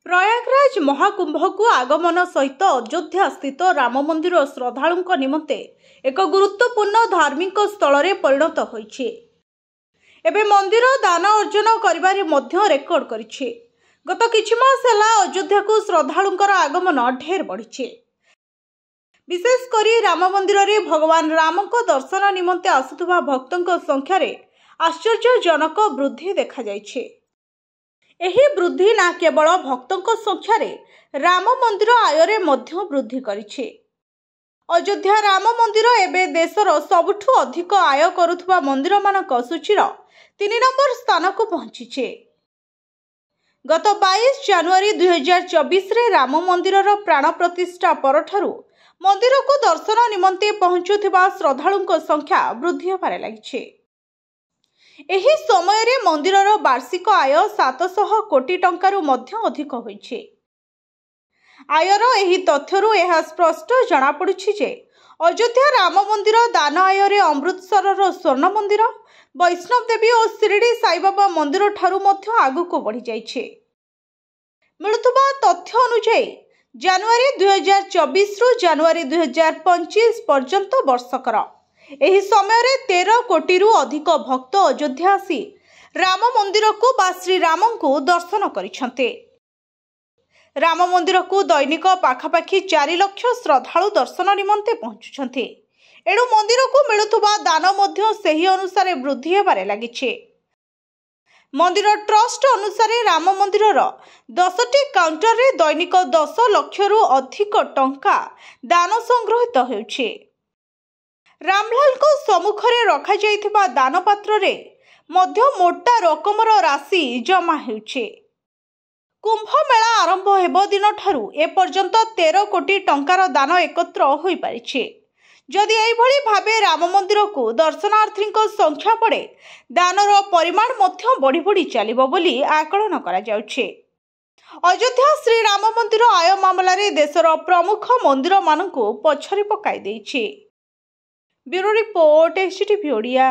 प्रयागराज महाकुंभ को आगमन सहित अयोध्या स्थित राम मंदिर श्रद्धालुओं निमंते एक गुरुत्वपूर्ण धार्मिक स्थल रे परिणत होइछे। एबे मंदिर दान अर्जन करिबारे मध्य रेकर्ड करिछे। गत किछि मास ହେଲା अयोध्या को श्रद्धालुओं आगमन ढेर बढ़िछे। विशेष करी राम मंदिर रे भगवान राम को दर्शन निमंते आसुथुवा भक्तों संख्या रे आश्चर्यजनक वृद्धि देखा जाइछे। एही वृद्धि ना केवल भक्तों संख्या रे राम मंदिर आयरे मध्य वृद्धि करिछे। अयोध्या राम मंदिर एबे देशर सबुठु अधिक आय करुथुवा मंदिर मानक सूचीर 3 नंबर स्थान को पहुंचीछे। गत 22 जनवरी 2024 रे राम मंदिर प्राण प्रतिष्ठा परठारु मंदिर को दर्शन निमंते पहुंचुथिबा श्रद्धालुओं संख्या वृद्धि होबारे लागिछे। एही समय रे मंदिर वार्षिक आय 700 कोटी टंकारु मध्य अधिक होइछे। आयर एही तथ्यरु यह स्पष्ट जना पड़ुछि जे अयोध्या राम मंदिर दान आय रे अमृतसर स्वर्ण मंदिर, वैष्णव देवी और शिरडी साई बाबा मंदिर ठारु मध्य आगुको बढ़ी जाइछे। मिलुथुबा तथ्य अनुसार जनवरी 2024 रु जनवरी 2025 पर्यंत वर्षकर एही समय रे 13 कोटी रु अधिक भक्त अयोध्या आसी राम मंदिर को बा श्री राम को दर्शन करिसंते। राम मंदिर को दैनिक पाखापाखी 4 लाख श्रद्धालु दर्शन निमंते पहुंचुछंते। एणु मंदिर को मिलुथुबा दान मध्य सेही अनुसार वृद्धि हेबारे लागिछे। मंदिर ट्रस्ट अनुसार राम मंदिर 10टी काउंटर रे दैनिक 10 लाख रु अधिक टंका दान संग्रहित हेउछे। रामलाल को सम्मुखरे रखा जाइथिबा दान पात्र रे मध्य मोटा रकमर राशि जमा हेउछे। कुंभ मेला आरंभ हेबो दिन ठारू ए पर्यंत 13 कोटी टंकार दान एकत्र होई पारिछे। जदि एई भली भाबे राम मंदिर को दर्शनार्थी संख्या पड़े दानर परिमाण मध्य बढ़ी बढ़ी चलिबो बोली आकलन करा जाउछे। अयोध्या श्री राम मंदिर आय मामला रे देशर प्रमुख मंदिर मानकु पछरे पकाई देइछे। Bureau report STV Odia.